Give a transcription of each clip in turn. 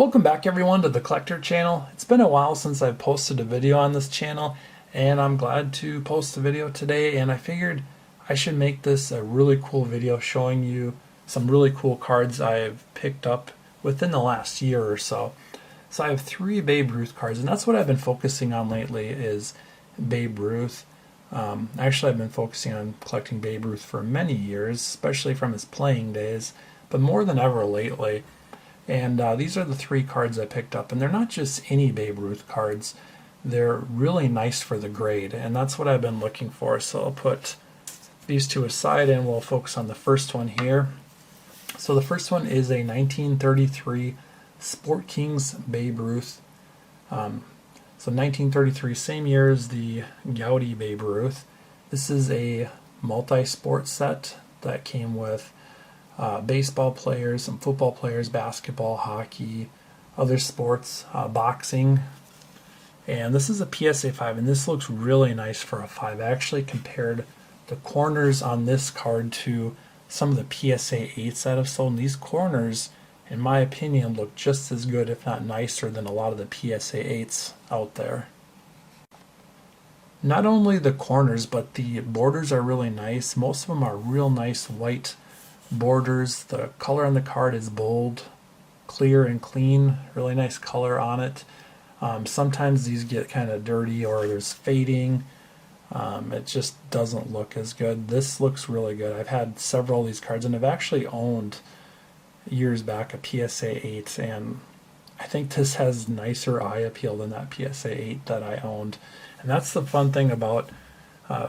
Welcome back everyone to the Collector channel. It's been a while since I've posted a video on this channel and I'm glad to post a video today, and I figured I should make this a really cool video showing you some really cool cards I've picked up within the last year or so. So I have 3 Babe Ruth cards, and that's what I've been focusing on lately is Babe Ruth. Actually I've been focusing on collecting Babe Ruth for many years, especially from his playing days, but more than ever lately. And these are the 3 cards I picked up, and they're not just any Babe Ruth cards. They're really nice for the grade, and that's what I've been looking for. So I'll put these 2 aside and we'll focus on the first one here. So the first one is a 1933 Sport Kings Babe Ruth. So 1933, same year as the Goudey Babe Ruth. This is a multi-sport set that came with baseball players, some football players, basketball, hockey, other sports, boxing. And this is a PSA 5, and this looks really nice for a 5. I actually compared the corners on this card to some of the PSA 8s that I've sold, and these corners, in my opinion, look just as good, if not nicer, than a lot of the PSA 8s out there. Not only the corners, but the borders are really nice. Most of them are real nice white borders. The color on the card is bold, clear and clean, really nice color on it. Sometimes these get kind of dirty or there's fading. It just doesn't look as good. This looks really good. I've had several of these cards, and I've actually owned years back a PSA 8, and I think this has nicer eye appeal than that PSA 8 that I owned. And that's the fun thing about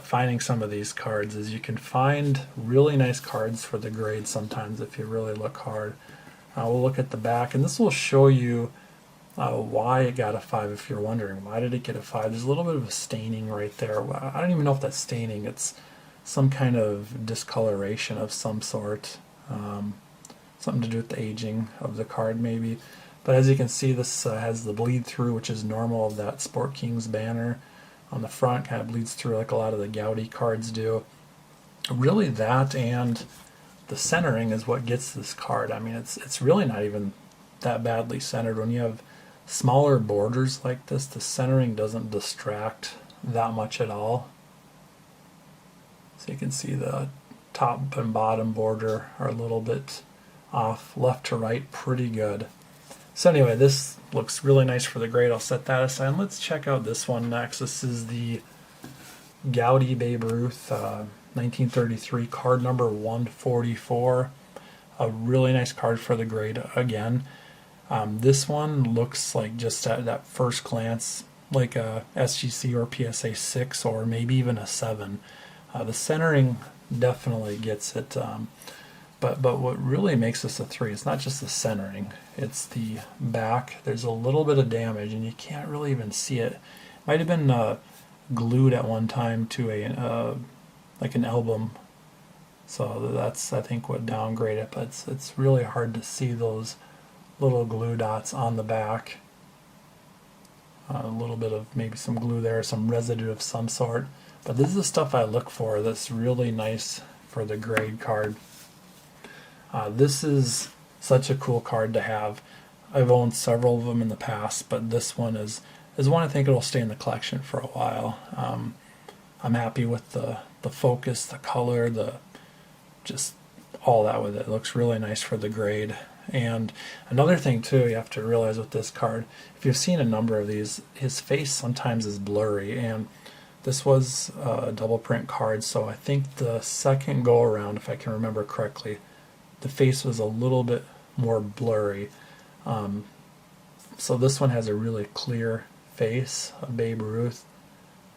finding some of these cards, is you can find really nice cards for the grade sometimes if you really look hard. We'll look at the back, and this will show you why it got a 5 if you're wondering. Why did it get a 5? There's a little bit of a staining right there. I don't even know if that's staining. It's some kind of discoloration of some sort. Something to do with the aging of the card maybe. But as you can see, this has the bleed through, which is normal of that Sport Kings banner. On the front, kind of bleeds through like a lot of the Goudey cards do. Really, that and the centering is what gets this card. I mean, it's really not even that badly centered. When you have smaller borders like this, the centering doesn't distract that much at all. So you can see the top and bottom border are a little bit off left to right, pretty good. So anyway, this looks really nice for the grade. I'll set that aside, and let's check out this one next. This is the Goudey Babe Ruth 1933, card number 144. A really nice card for the grade again. This one looks like, just at that first glance, like a SGC or PSA 6 or maybe even a 7. The centering definitely gets it. But what really makes this a 3 is not just the centering, it's the back. There's a little bit of damage and you can't really even see it. Might have been glued at one time to a like an album, so that's, I think, what downgraded it. But it's really hard to see those little glue dots on the back. A little bit of maybe some glue there, some residue of some sort. But this is the stuff I look for that's really nice for the grade card. This is such a cool card to have. I've owned several of them in the past, but this one is one I think it'll stay in the collection for a while. I'm happy with the focus, the color, just all that with it. It looks really nice for the grade. And another thing too, you have to realize with this card, if you've seen a number of these, his face sometimes is blurry, and this was a double print card, so I think the second go around, if I can remember correctly, the face was a little bit more blurry. So this one has a really clear face of Babe Ruth,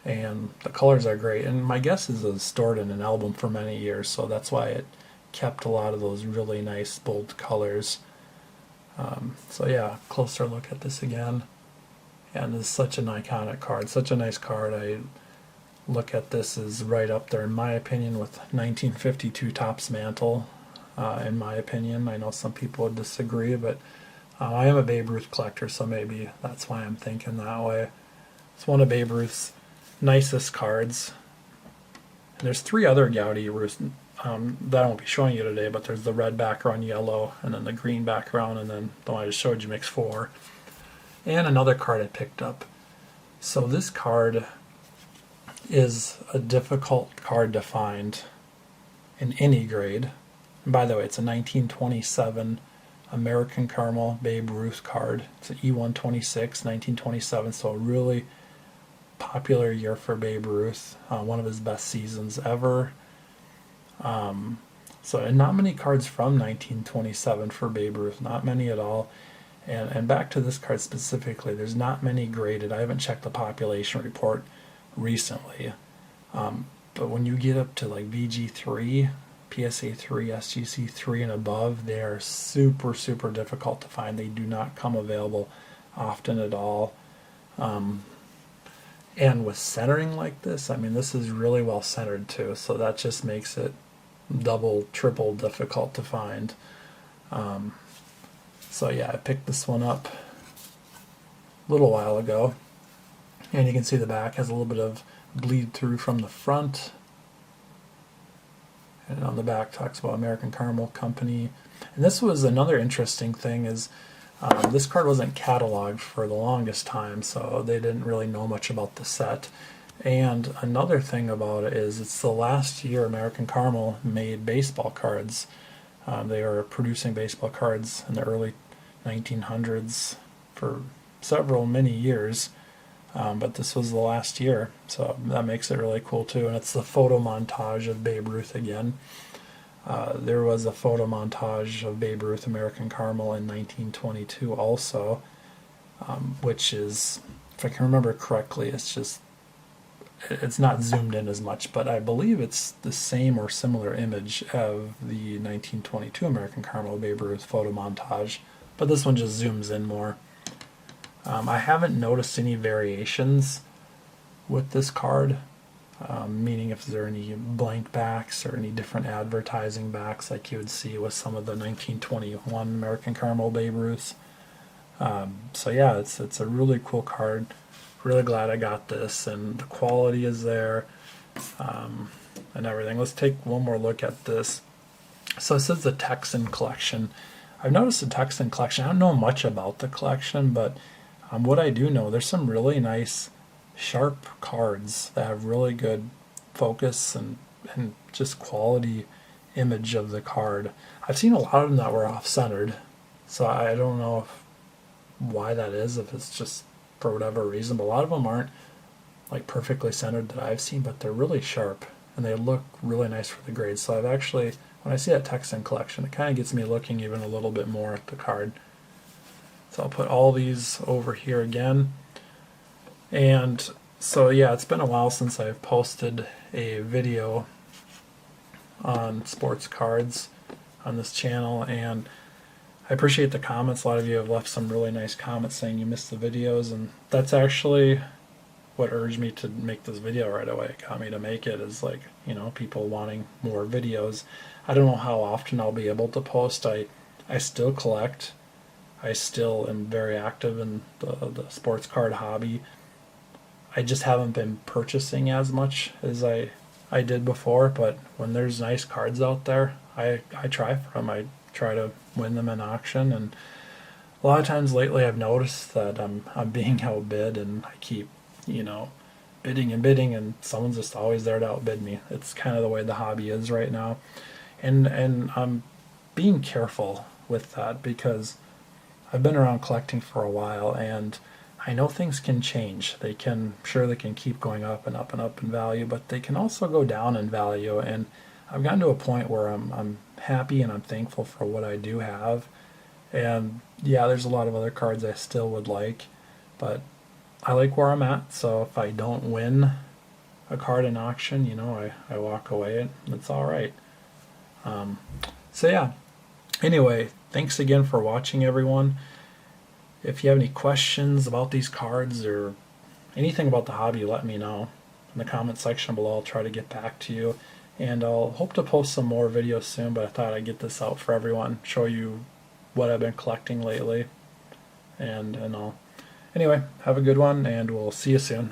and the colors are great. And my guess is it was stored in an album for many years, so that's why it kept a lot of those really nice bold colors. So yeah, closer look at this again. And this is such an iconic card, such a nice card. I look at this as right up there, in my opinion, with 1952 Topps Mantle. In my opinion, I know some people would disagree, but I am a Babe Ruth collector, so maybe that's why I'm thinking that way. It's one of Babe Ruth's nicest cards. And there's 3 other Goudey Ruth that I won't be showing you today, but there's the red background, yellow, and then the green background, and then the one I just showed you makes 4. And another card I picked up. So this card is a difficult card to find in any grade. And by the way, it's a 1927 American Caramel Babe Ruth card. It's an E126, 1927, so a really popular year for Babe Ruth, one of his best seasons ever. And not many cards from 1927 for Babe Ruth, not many at all. And back to this card specifically, there's not many graded. I haven't checked the population report recently. But when you get up to like VG3, PSA 3, SGC 3 and above, they are super, super difficult to find. They do not come available often at all. And with centering like this, I mean, this is really well centered too, so that just makes it double, triple difficult to find. So yeah, I picked this one up a little while ago, and you can see the back has a little bit of bleed through from the front. And on the back talks about American Caramel Company. And this was another interesting thing is this card wasn't cataloged for the longest time, so they didn't really know much about the set. And another thing about it is it's the last year American Caramel made baseball cards. They were producing baseball cards in the early 1900s for many years. But this was the last year, so that makes it really cool too. And it's the photo montage of Babe Ruth again. There was a photo montage of Babe Ruth American Caramel in 1922 also, which is, if I can remember correctly, it's not zoomed in as much, but I believe it's the same or similar image of the 1922 American Caramel Babe Ruth photo montage, but this one just zooms in more. I haven't noticed any variations with this card, meaning if there are any blank backs or any different advertising backs like you would see with some of the 1921 American Caramel Babe Ruths. So yeah, it's a really cool card. Really glad I got this, and the quality is there, and everything. Let's take one more look at this. So this is the Texan collection. I've noticed the Texan collection. I don't know much about the collection, but what I do know, there's some really nice sharp cards that have really good focus and just quality image of the card. I've seen a lot of them that were off-centered, so I don't know why that is, if it's just for whatever reason, but a lot of them aren't like perfectly centered that I've seen, but they're really sharp and they look really nice for the grade. So I've actually, when I see that Texan collection, it kind of gets me looking even a little bit more at the card. So I'll put all these over here again. And so yeah, it's been a while since I've posted a video on sports cards on this channel, and I appreciate the comments. A lot of you have left some really nice comments saying you missed the videos, and that's actually what urged me to make this video right away. It got me to make it, is like, people wanting more videos. I don't know how often I'll be able to post. I still collect. I still am very active in the sports card hobby. I just haven't been purchasing as much as I did before, but when there's nice cards out there, I try for them. I try to win them in auction, and a lot of times lately I've noticed that I'm being outbid, and I keep bidding and bidding, and someone's just always there to outbid me. It's kind of the way the hobby is right now, and I'm being careful with that because I've been around collecting for a while, and I know things can change. They can keep going up and up and up in value, but they can also go down in value, and I've gotten to a point where I'm happy and I'm thankful for what I do have. And yeah, there's a lot of other cards I still would like, but I like where I'm at. So if I don't win a card in auction, I walk away, and it's all right. So yeah, anyway, thanks again for watching, everyone. If you have any questions about these cards or anything about the hobby, let me know in the comment section below. I'll try to get back to you. And I'll hope to post some more videos soon, but I thought I'd get this out for everyone, show you what I've been collecting lately, and all. Anyway, have a good one, and we'll see you soon.